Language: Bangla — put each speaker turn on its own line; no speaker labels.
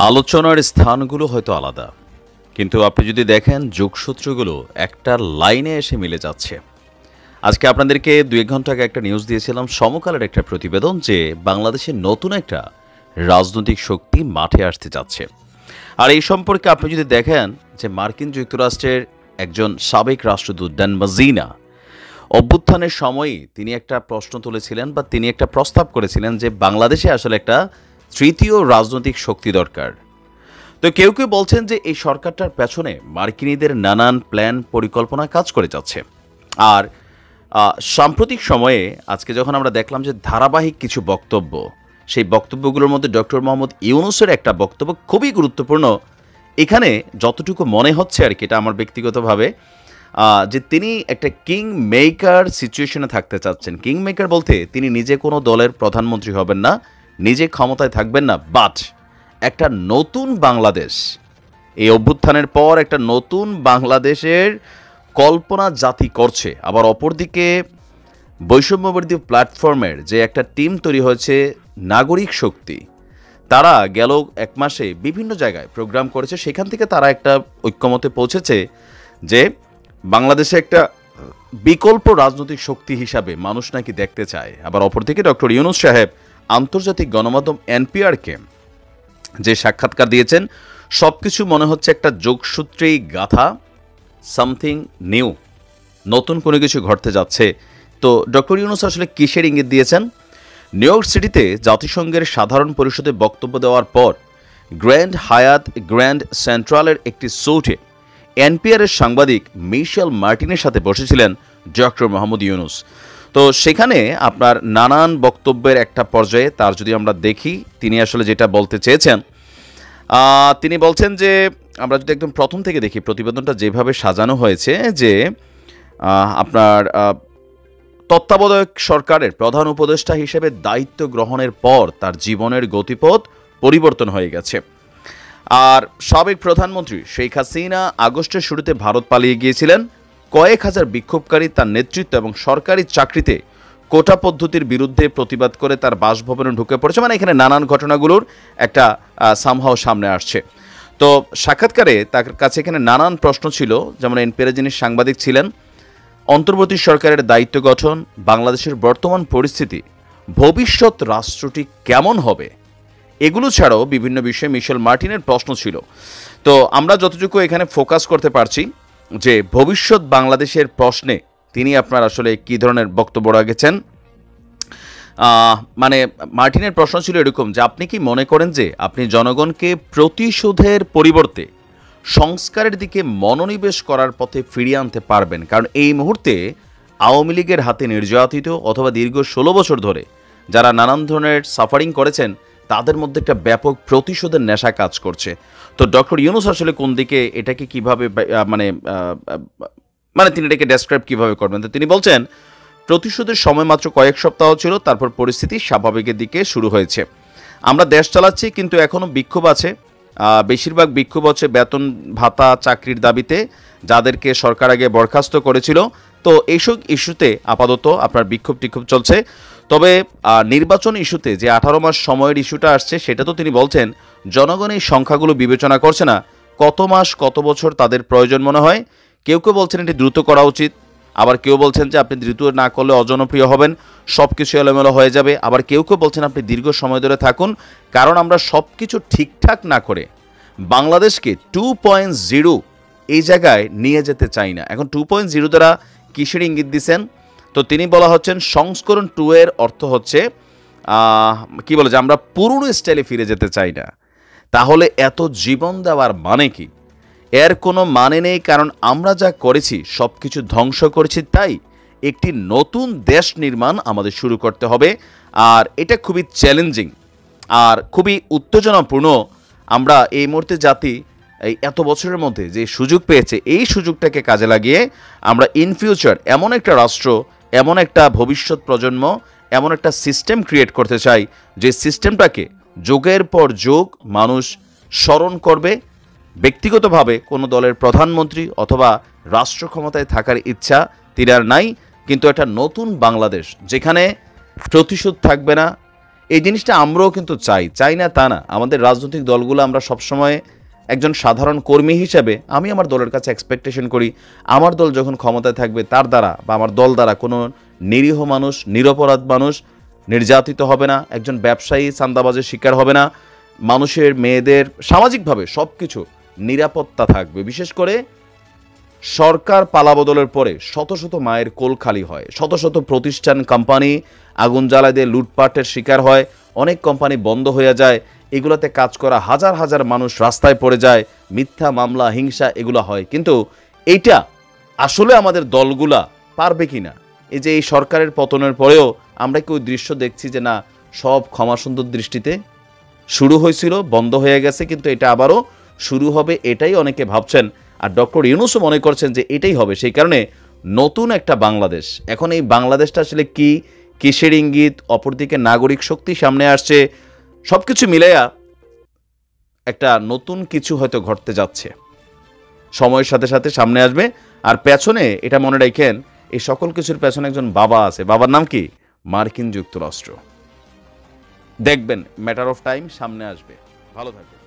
আলোচনার স্থানগুলো হয়তো আলাদা, কিন্তু আপনি যদি দেখেন যোগসূত্রগুলো একটা লাইনে এসে মিলে যাচ্ছে। আজকে আপনাদেরকে 2-1 ঘন্টা আগে একটা নিউজ দিয়েছিলাম, সমকালের একটা প্রতিবেদন, যে বাংলাদেশের নতুন একটা রাজনৈতিক শক্তি মাঠে আসতে যাচ্ছে। আর এই সম্পর্কে আপনি যদি দেখেন যে মার্কিন যুক্তরাষ্ট্রের একজন সাবেক রাষ্ট্রদূত ড্যান মাজেইনা অভ্যুত্থানের সময়ই তিনি একটা প্রশ্ন তুলেছিলেন বা তিনি একটা প্রস্তাব করেছিলেন যে বাংলাদেশে আসলে একটা তৃতীয় রাজনৈতিক শক্তি দরকার। তো কেউ কেউ বলছেন যে এই সরকারটার পেছনে মার্কিনীদের নানান প্ল্যান পরিকল্পনা কাজ করে যাচ্ছে। আর সাম্প্রতিক সময়ে আজকে যখন আমরা দেখলাম যে ধারাবাহিক কিছু বক্তব্য, সেই বক্তব্যগুলোর মধ্যে ডক্টর মোহাম্মদ ইউনূসের একটা বক্তব্য খুবই গুরুত্বপূর্ণ। এখানে যতটুকু মনে হচ্ছে আর কি, এটা আমার ব্যক্তিগতভাবে, যে তিনি একটা কিং মেকার সিচুয়েশনে থাকতে চাচ্ছেন। কিং মেকার বলতে তিনি নিজে কোনো দলের প্রধানমন্ত্রী হবেন না, নিজে ক্ষমতায় থাকবেন না, বাট একটা নতুন বাংলাদেশ, এই অভ্যুত্থানের পর একটা নতুন বাংলাদেশের কল্পনা জাতি করছে। আবার অপরদিকে বৈষম্যবিরোধী প্ল্যাটফর্মের যে একটা টিম তৈরি হয়েছে, নাগরিক শক্তি, তারা গেল 1 মাসে বিভিন্ন জায়গায় প্রোগ্রাম করেছে। সেখান থেকে তারা একটা ঐক্যমতে পৌঁছেছে যে বাংলাদেশে একটা বিকল্প রাজনৈতিক শক্তি হিসাবে মানুষ নাকি দেখতে চায়। আবার অপরদিকে ডক্টর ইউনূস সাহেব আন্তর্জাতিক গণমাধ্যম এনপিআরকে যে সাক্ষাৎকার দিয়েছেন, সব কিছু মনে হচ্ছে একটা যোগসূত্রেই গাথা, সামথিং নিউ, নতুন কোনো কিছু ঘটতে যাচ্ছে। তো ডক্টর ইউনূস আসলে কিসের ইঙ্গিত দিয়েছেন? নিউ ইয়র্ক সিটিতে জাতিসংঘের সাধারণ পরিষদে বক্তব্য দেওয়ার পর গ্র্যান্ড হায়াত গ্র্যান্ড সেন্ট্রালের একটি স্যুটে এনপিআরের সাংবাদিক মিশেল মার্টিনের সাথে বসেছিলেন ডক্টর মোহাম্মদ ইউনূস। তো সেখানে আপনার নানান বক্তব্যের একটা পর্যায়ে তার যদি আমরা দেখি, তিনি আসলে যেটা বলতে চেয়েছেন, তিনি বলছেন যে, আমরা যদি একদম প্রথম থেকে দেখি প্রতিবেদনটা যেভাবে সাজানো হয়েছে, যে আপনার তত্ত্বাবধায়ক সরকারের প্রধান উপদেষ্টা হিসেবে দায়িত্ব গ্রহণের পর তার জীবনের গতিপথ পরিবর্তন হয়ে গেছে। আর সাবেক প্রধানমন্ত্রী শেখ হাসিনা আগস্টের শুরুতে ভারত পালিয়ে গিয়েছিলেন। কয়েক হাজার বিক্ষোভকারী তার নেতৃত্ব এবং সরকারি চাকরিতে কোটা পদ্ধতির বিরুদ্ধে প্রতিবাদ করে তার বাসভবনে ঢুকে পড়েছে। মানে এখানে নানান ঘটনাগুলোর একটা সামহাও সামনে আসছে। তো সাক্ষাৎকারে তার কাছে এখানে নানান প্রশ্ন ছিল, যেমন এনপিআর যিনি সাংবাদিক ছিলেন, অন্তর্বর্তী সরকারের দায়িত্ব গঠন, বাংলাদেশের বর্তমান পরিস্থিতি, ভবিষ্যৎ রাষ্ট্রটি কেমন হবে, এগুলো ছাড়াও বিভিন্ন বিষয়ে মিশেল মার্টিনের প্রশ্ন ছিল। তো আমরা যতটুকু এখানে ফোকাস করতে পারছি যে ভবিষ্যৎ বাংলাদেশের প্রশ্নে তিনি আপনার আসলে কী ধরনের বক্তব্য রাখেছেন। মানে মার্টিনের প্রশ্ন ছিল এরকম যে, আপনি কি মনে করেন যে আপনি জনগণকে প্রতিশোধের পরিবর্তে সংস্কারের দিকে মনোনিবেশ করার পথে ফিরিয়ে আনতে পারবেন? কারণ এই মুহূর্তে আওয়ামী লীগের হাতে নির্যাতিত অথবা দীর্ঘ 16 বছর ধরে যারা নানান ধরনের সাফারিং করেছেন, তাদের মধ্যে একটা ব্যাপক প্রতিশোধের নেশা কাজ করছে। তো ডক্টর ইউনূস আসলে কোন দিকে, এটাকে কীভাবে মানে তিনি এটাকে ডেসক্রাইব কীভাবে করবেন? তো তিনি বলছেন, প্রতিশোধের সময় মাত্র কয়েক সপ্তাহ ছিল, তারপর পরিস্থিতি স্বাভাবিকের দিকে শুরু হয়েছে। আমরা দেশ চালাচ্ছি, কিন্তু এখনও বিক্ষোভ আছে। বেশিরভাগ বিক্ষোভ হচ্ছে বেতন ভাতা চাকরির দাবিতে, যাদেরকে সরকার আগে বরখাস্ত করেছিল। তো এইসব ইস্যুতে আপাতত আপনার বিক্ষোভ টিক্ষোভ চলছে। তবে নির্বাচন ইস্যুতে যে 18 মাস সময়ের ইস্যুটা আসছে, সেটা তো তিনি বলছেন জনগণ এই সংখ্যাগুলো বিবেচনা করছে না, কত মাস কত বছর তাদের প্রয়োজন মনে হয়। কেউ কেউ বলছেন এটি দ্রুত করা উচিত, আবার কেউ বলছেন যে আপনি দ্রুত না করলে অজনপ্রিয় হবেন, সব কিছু এলোমেলো হয়ে যাবে। আবার কেউ কেউ বলছেন আপনি দীর্ঘ সময় ধরে থাকুন, কারণ আমরা সব কিছু ঠিকঠাক না করে বাংলাদেশকে 2.0 এই জায়গায় নিয়ে যেতে চাই না। এখন 2.0 দ্বারা কিসের ইঙ্গিত দিচ্ছেন? তো তিনি বলা হচ্ছেন সংস্করণ 2 এর অর্থ হচ্ছে কি বলে, যে আমরা পুরনো স্টাইলে ফিরে যেতে চাই না। তাহলে এত জীবন দেওয়ার মানে কি? এর কোনো মানে নেই, কারণ আমরা যা করেছি সব কিছু ধ্বংস করেছি। তাই একটি নতুন দেশ নির্মাণ আমাদের শুরু করতে হবে। আর এটা খুবই চ্যালেঞ্জিং আর খুবই উত্তেজনাপূর্ণ। আমরা এই মুহূর্তে জাতি এই এত বছরের মধ্যে যে সুযোগ পেয়েছে, এই সুযোগটাকে কাজে লাগিয়ে আমরা ইন ফিউচার এমন একটা রাষ্ট্র, এমন একটা ভবিষ্যৎ প্রজন্ম, এমন একটা সিস্টেম ক্রিয়েট করতে চাই, যে সিস্টেমটাকে যুগের পর যুগ মানুষ স্মরণ করবে। ব্যক্তিগতভাবে কোনো দলের প্রধানমন্ত্রী অথবা রাষ্ট্র ক্ষমতায় থাকার ইচ্ছা তিনার নাই, কিন্তু একটা নতুন বাংলাদেশ যেখানে প্রতিশোধ থাকবে না, এই জিনিসটা আমরাও কিন্তু চাই না তা না। আমাদের রাজনৈতিক দলগুলো আমরা সবসময় একজন সাধারণ কর্মী হিসেবে আমি আমার দলের কাছে এক্সপেকটেশন করি আমার দল যখন ক্ষমতায় থাকবে তার দ্বারা বা আমার দল দ্বারা কোনো নিরীহ মানুষ, নিরপরাধ মানুষ নির্যাতিত হবে না, একজন ব্যবসায়ী চাঁদাবাজের শিকার হবে না, মানুষের মেয়েদের সামাজিকভাবে সব কিছু নিরাপত্তা থাকবে। বিশেষ করে সরকার পালাবদলের পরে শত শত মায়ের কোল খালি হয়, শত শত প্রতিষ্ঠান কোম্পানি আগুন জ্বালায় দিয়ে লুটপাটের শিকার হয়, অনেক কোম্পানি বন্ধ হয়ে যায়, এগুলোতে কাজ করা হাজার হাজার মানুষ রাস্তায় পড়ে যায়, মিথ্যা মামলা, হিংসা এগুলো হয়। কিন্তু এইটা আসলে আমাদের দলগুলা পারবে কি না? এই যে এই সরকারের পতনের পরেও আমরা কি ওই দৃশ্য দেখছি যে না সব ক্ষমাসুন্দর দৃষ্টিতে শুরু হয়েছিল, বন্ধ হয়ে গেছে, কিন্তু এটা আবারও শুরু হবে, এটাই অনেকে ভাবছেন। আর ডক্টর ইউনূসও মনে করছেন যে এটাই হবে। সেই কারণে নতুন একটা বাংলাদেশ, এখন এই বাংলাদেশটা আসলে কি, কিসের ইঙ্গিত, অপরদিকে নাগরিক শক্তি সামনে আসছে, সব কিছু মিলাইয়া একটা নতুন কিছু হয়তো ঘটতে যাচ্ছে, সময়ের সাথে সাথে সামনে আসবে। আর পেছনে এটা মনে রাখেন, এই সকল কিছুর পেছনে একজন বাবা আছে। বাবার নাম কি? মার্কিন যুক্তরাষ্ট্র। দেখবেন ম্যাটার অফ টাইম সামনে আসবে। ভালো থাকবে।